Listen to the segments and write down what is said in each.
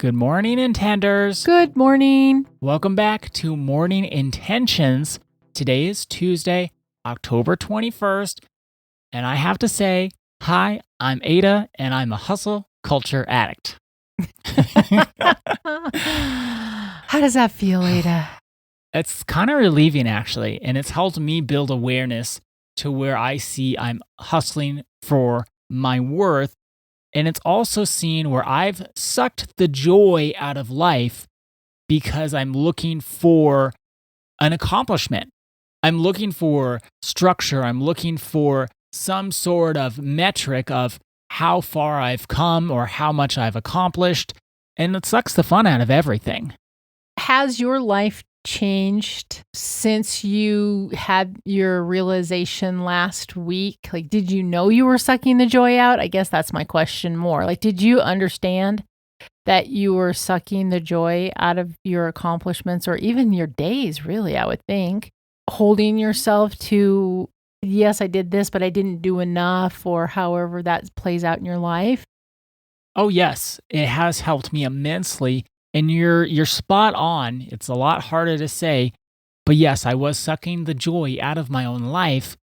Good morning, Intenders. Good morning. Welcome back to Morning Intentions. Today is Tuesday, October 21st, and I have to say, hi, I'm Ada, and I'm a hustle culture addict. How does that feel, Ada? It's kind of relieving, actually, and it's helped me build awareness to where I see I'm hustling for my worth. And it's also seen where I've sucked the joy out of life because I'm looking for an accomplishment. I'm looking for structure. I'm looking for some sort of metric of how far I've come or how much I've accomplished. And it sucks the fun out of everything. Has your life changed since you had your realization last week? Like, did you know you were sucking the joy out? I guess that's my question more. Like, did you understand that you were sucking the joy out of your accomplishments or even your days, really, I would think? Holding yourself to, yes, I did this, but I didn't do enough, or however that plays out in your life? Oh, yes, it has helped me immensely. And you're spot on. It's a lot harder to say, but yes, I was sucking the joy out of my own life,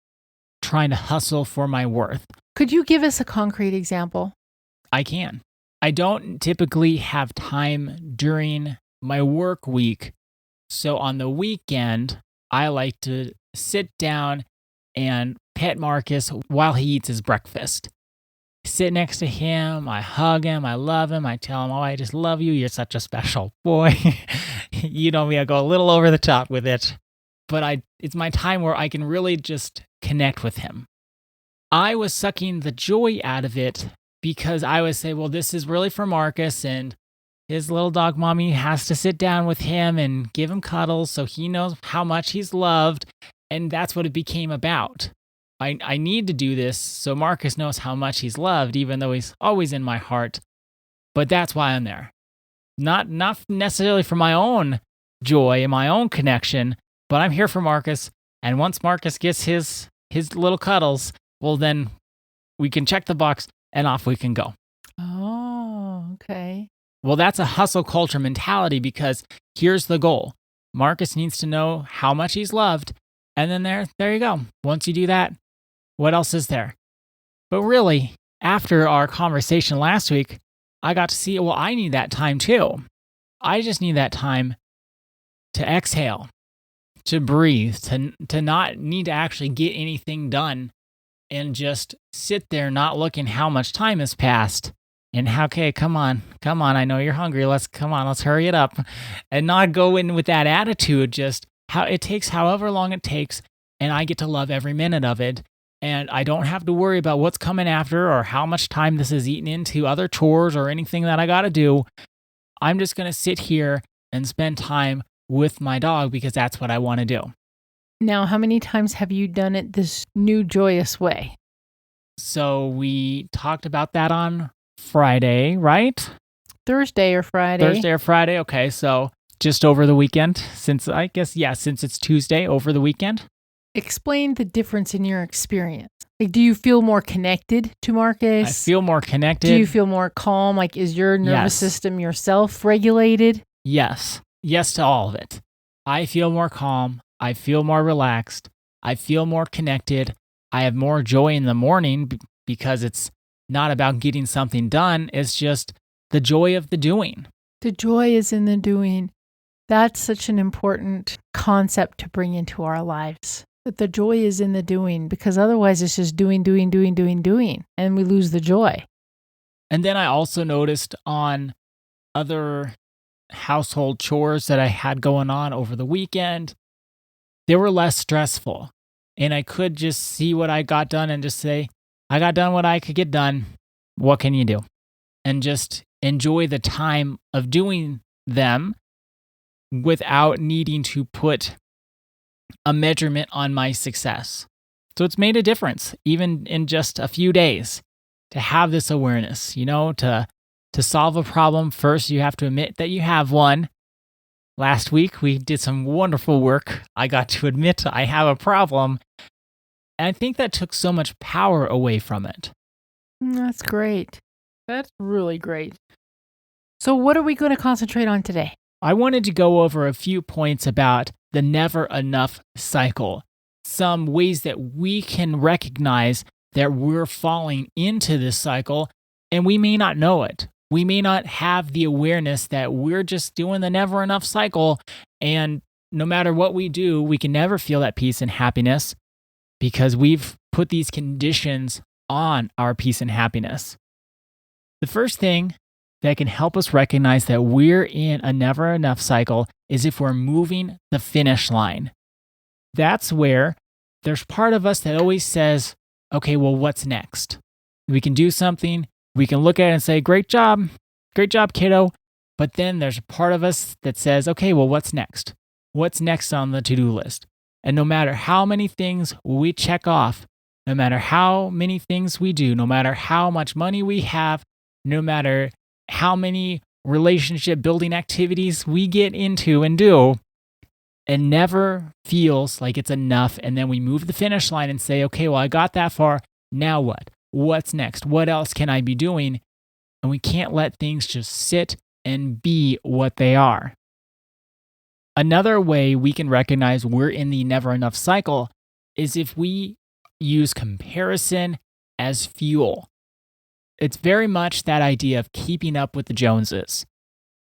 trying to hustle for my worth. Could you give us a concrete example? I can. I don't typically have time during my work week. So on the weekend, I like to sit down and pet Marcus while he eats his breakfast. Sit next to him, I hug him, I love him, I tell him, oh, I just love you, you're such a special boy. You know me, I go a little over the top with it, but it's my time where I can really just connect with him. I was sucking the joy out of it because I would say, well, this is really for Marcus, and his little dog mommy has to sit down with him and give him cuddles so he knows how much he's loved, and that's what it became about. I need to do this so Marcus knows how much he's loved, even though he's always in my heart. But that's why I'm there. Not necessarily for my own joy and my own connection, but I'm here for Marcus. And once Marcus gets his little cuddles, well, then we can check the box and off we can go. Oh, okay. Well, that's a hustle culture mentality because here's the goal. Marcus needs to know how much he's loved. And then there you go. Once you do that, what else is there? But really, after our conversation last week, I got to see, well, I need that time too. I just need that time to exhale, to breathe, to not need to actually get anything done and just sit there not looking how much time has passed and how, okay, come on, I know you're hungry, let's hurry it up, and not go in with that attitude, just how it takes however long it takes, and I get to love every minute of it. And I don't have to worry about what's coming after or how much time this is eaten into other chores or anything that I got to do. I'm just going to sit here and spend time with my dog because that's what I want to do. Now, how many times have you done it this new joyous way? So we talked about that on Friday, right? Thursday or Friday. Okay, so just over the weekend, since it's Tuesday, over the weekend. Explain the difference in your experience. Like, do you feel more connected to Marcus? I feel more connected. Do you feel more calm? Like, is your nervous system yourself regulated? Yes. Yes to all of it. I feel more calm. I feel more relaxed. I feel more connected. I have more joy in the morning because it's not about getting something done. It's just the joy of the doing. The joy is in the doing. That's such an important concept to bring into our lives. That the joy is in the doing, because otherwise it's just doing, and we lose the joy. And then I also noticed on other household chores that I had going on over the weekend, they were less stressful. And I could just see what I got done and just say, I got done what I could get done. What can you do? And just enjoy the time of doing them without needing to put a measurement on my success. So it's made a difference, even in just a few days, to have this awareness, to solve a problem. First, you have to admit that you have one. Last week, we did some wonderful work. I got to admit I have a problem. And I think that took so much power away from it. That's great. That's really great. So, what are we going to concentrate on today? I wanted to go over a few points about the never enough cycle, some ways that we can recognize that we're falling into this cycle and we may not know it. We may not have the awareness that we're just doing the never enough cycle, and no matter what we do, we can never feel that peace and happiness because we've put these conditions on our peace and happiness. The first thing that can help us recognize that we're in a never enough cycle is if we're moving the finish line. That's where there's part of us that always says, okay, well, what's next? We can do something, we can look at it and say, great job, kiddo. But then there's a part of us that says, okay, well, what's next? What's next on the to-do list? And no matter how many things we check off, no matter how many things we do, no matter how much money we have, no matter how many relationship building activities we get into and do, it never feels like it's enough. And then we move the finish line and say, okay, well, I got that far. Now what? What's next? What else can I be doing? And we can't let things just sit and be what they are. Another way we can recognize we're in the never enough cycle is if we use comparison as fuel. It's very much that idea of keeping up with the Joneses,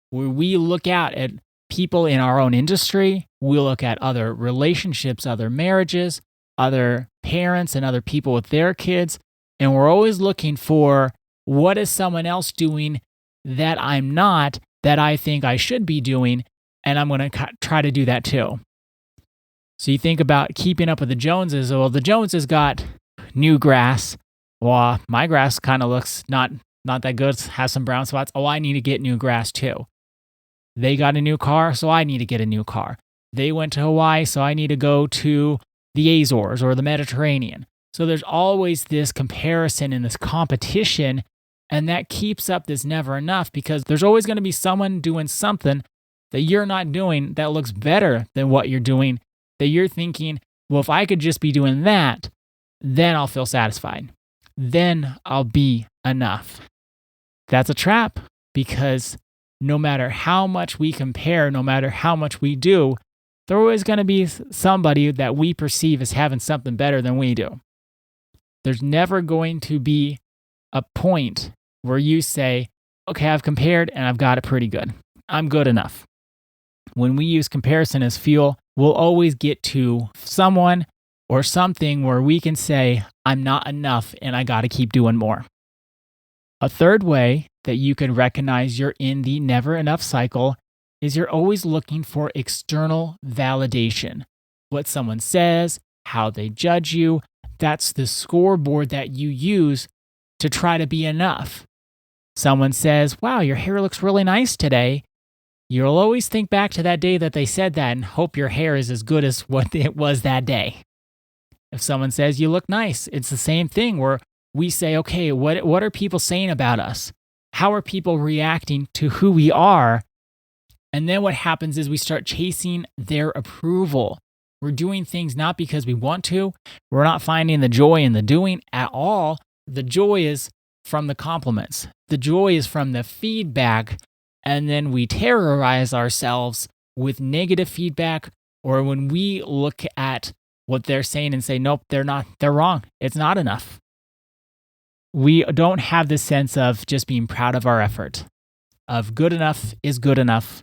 where we look out at people in our own industry, we look at other relationships, other marriages, other parents, and other people with their kids, and we're always looking for what is someone else doing that I'm not, that I think I should be doing, and I'm going to try to do that too. So you think about keeping up with the Joneses. Well, the Joneses got new grass. Well, my grass kind of looks not that good, has some brown spots. Oh, I need to get new grass too. They got a new car, so I need to get a new car. They went to Hawaii, so I need to go to the Azores or the Mediterranean. So there's always this comparison and this competition, and that keeps up this never enough because there's always going to be someone doing something that you're not doing that looks better than what you're doing, that you're thinking, well, if I could just be doing that, then I'll feel satisfied. Then I'll be enough. That's a trap because no matter how much we compare, no matter how much we do, there's always going to be somebody that we perceive as having something better than we do. There's never going to be a point where you say, okay, I've compared and I've got it pretty good. I'm good enough. When we use comparison as fuel, we'll always get to someone or something where we can say, I'm not enough and I got to keep doing more. A third way that you can recognize you're in the never enough cycle is you're always looking for external validation. What someone says, how they judge you, that's the scoreboard that you use to try to be enough. Someone says, wow, your hair looks really nice today. You'll always think back to that day that they said that and hope your hair is as good as what it was that day. If someone says you look nice, it's the same thing where we say, okay, what are people saying about us? How are people reacting to who we are? And then what happens is we start chasing their approval. We're doing things not because we want to. We're not finding the joy in the doing at all. The joy is from the compliments. The joy is from the feedback. And then we terrorize ourselves with negative feedback, or when we look at what they're saying and say, nope, they're wrong. It's not enough. We don't have this sense of just being proud of our effort, of good enough is good enough,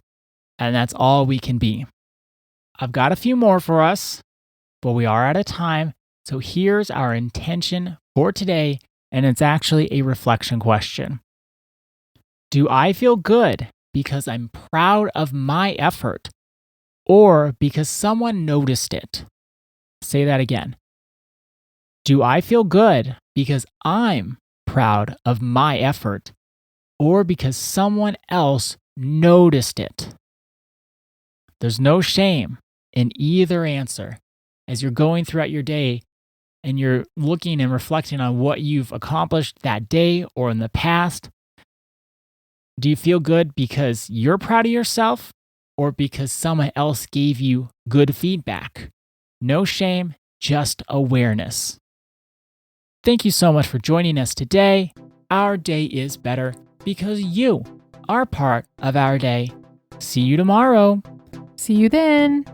and that's all we can be. I've got a few more for us, but we are out of time. So here's our intention for today, and it's actually a reflection question. Do I feel good because I'm proud of my effort, or because someone noticed it? Say that again. Do I feel good because I'm proud of my effort, or because someone else noticed it? There's no shame in either answer. As you're going throughout your day and you're looking and reflecting on what you've accomplished that day or in the past, do you feel good because you're proud of yourself, or because someone else gave you good feedback? No shame, just awareness. Thank you so much for joining us today. Our day is better because you our part of our day. See you tomorrow. See you then.